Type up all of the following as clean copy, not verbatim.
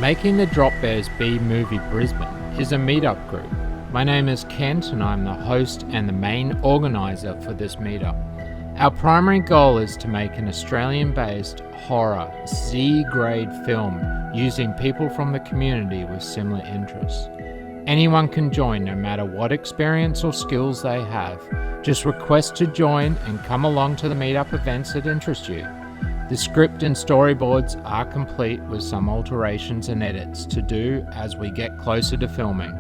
Making the Drop Bears Be Movie Brisbane is a meetup group. My name is Kent and I'm the host and the main organiser for this meetup. Our primary goal is to make an Australian-based horror Z-grade film using people from the community with similar interests. Anyone can join no matter what experience or skills they have. Just request to join and come along to the meetup events that interest you. The script and storyboards are complete with some alterations and edits to do as we get closer to filming.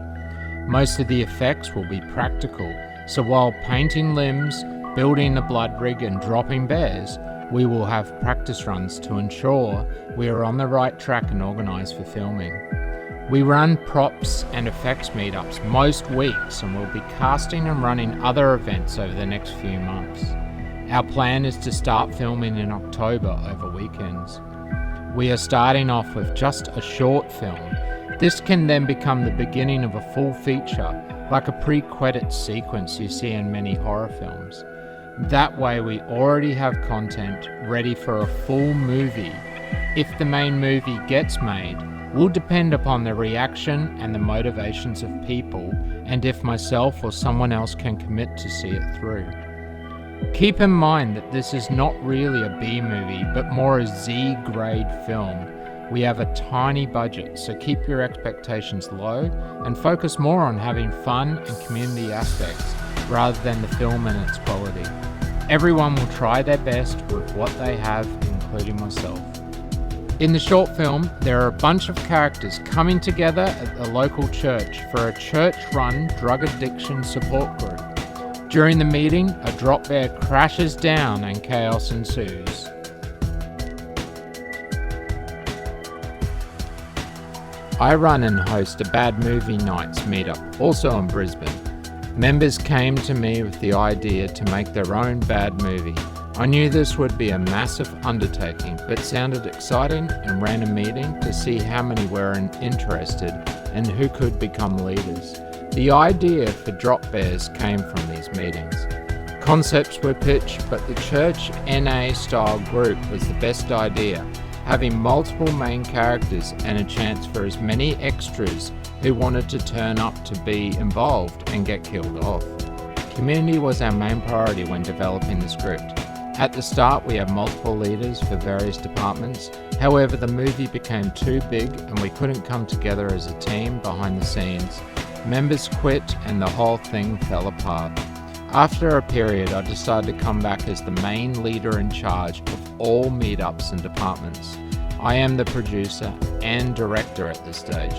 Most of the effects will be practical, so while painting limbs, building the blood rig and dropping bears, we will have practice runs to ensure we are on the right track and organised for filming. We run props and effects meetups most weeks and we'll be casting and running other events over the next few months. Our plan is to start filming in October over weekends. We are starting off with just a short film. This can then become the beginning of a full feature, like a pre-credits sequence you see in many horror films. That way we already have content ready for a full movie. If the main movie gets made, will depend upon the reaction and the motivations of people, and if myself or someone else can commit to see it through. Keep in mind that this is not really a B movie, but more a Z-grade film. We have a tiny budget, so keep your expectations low and focus more on having fun and community aspects rather than the film and its quality. Everyone will try their best with what they have, including myself. In the short film, there are a bunch of characters coming together at the local church for a church-run drug addiction support group. During the meeting, a drop bear crashes down and chaos ensues. I run and host a Bad Movie Nights meetup, also in Brisbane. Members came to me with the idea to make their own bad movie. I knew this would be a massive undertaking, but sounded exciting and ran a meeting to see how many were interested and who could become leaders. The idea for Drop Bears came from these meetings. Concepts were pitched, but the church NA style group was the best idea, having multiple main characters and a chance for as many extras who wanted to turn up to be involved and get killed off. Community was our main priority when developing the script. At the start, we had multiple leaders for various departments. However, the movie became too big and we couldn't come together as a team behind the scenes. Members quit and the whole thing fell apart. After a period, I decided to come back as the main leader in charge of all meetups and departments. I am the producer and director at this stage.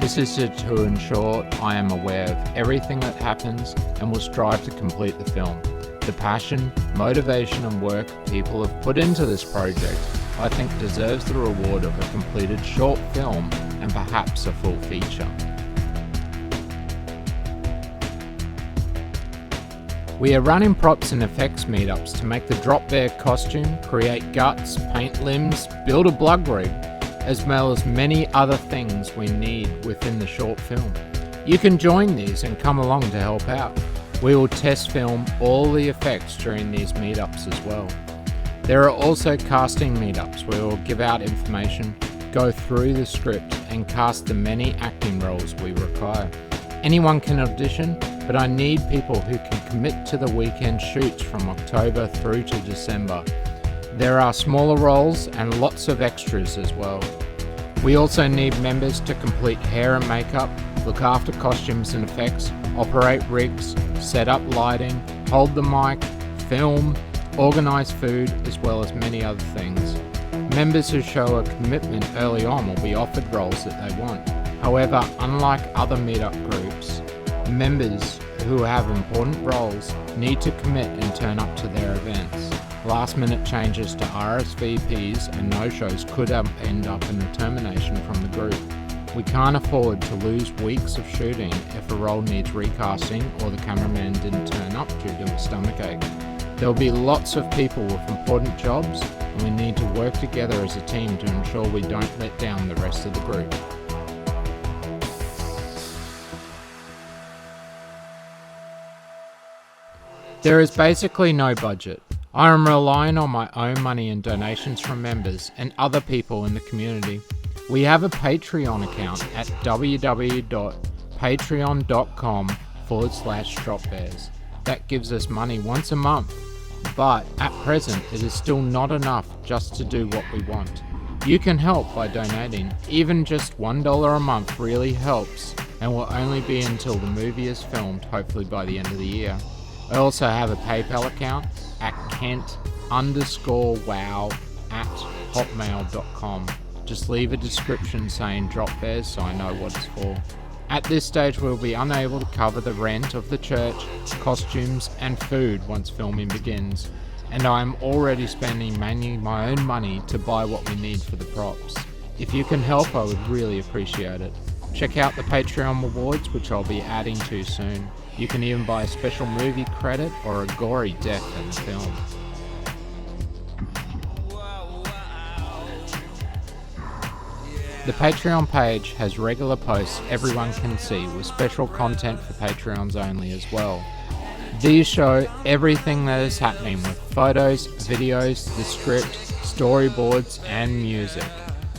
This is to ensure I am aware of everything that happens and will strive to complete the film. The passion, motivation and work people have put into this project, I think deserves the reward of a completed short film and perhaps a full feature. We are running props and effects meetups to make the drop bear costume, create guts, paint limbs, build a blood rig, as well as many other things we need within the short film. You can join these and come along to help out. We will test film all the effects during these meetups as well. There are also casting meetups where we'll give out information, go through the script and cast the many acting roles we require. Anyone can audition, but I need people who can commit to the weekend shoots from October through to December. There are smaller roles and lots of extras as well. We also need members to complete hair and makeup, look after costumes and effects, operate rigs, set up lighting, hold the mic, film, organise food, as well as many other things. Members who show a commitment early on will be offered roles that they want. However, unlike other meetup groups, members who have important roles need to commit and turn up to their events. Last-minute changes to RSVPs and no-shows could end up in a termination from the group. We can't afford to lose weeks of shooting if a role needs recasting or the cameraman didn't turn up due to a stomachache. There will be lots of people with important jobs and we need to work together as a team to ensure we don't let down the rest of the group. There is basically no budget. I am relying on my own money and donations from members and other people in the community. We have a Patreon account at www.patreon.com/dropbears. That gives us money once a month, but at present it is still not enough just to do what we want. You can help by donating. Even just $1 a month really helps, and will only be until the movie is filmed, hopefully by the end of the year. I also have a PayPal account at kent_wow@hotmail.com. Just leave a description saying Drop Bears so I know what it's for. At this stage we'll be unable to cover the rent of the church, costumes and food once filming begins, and I'm already spending mainly my own money to buy what we need for the props. If you can help, I would really appreciate it. Check out the Patreon rewards, which I'll be adding to soon. You can even buy a special movie credit or a gory death in the film. The Patreon page has regular posts everyone can see, with special content for Patreons only as well. These show everything that is happening, with photos, videos, the script, storyboards and music.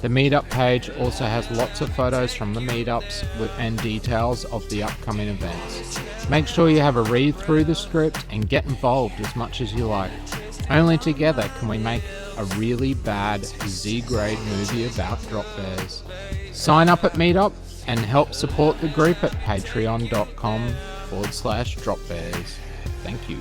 The meetup page also has lots of photos from the meetups and details of the upcoming events. Make sure you have a read through the script and get involved as much as you like. Only together can we make a really bad Z-grade movie about drop bears. Sign up at Meetup and help support the group at patreon.com/dropbears. Thank you.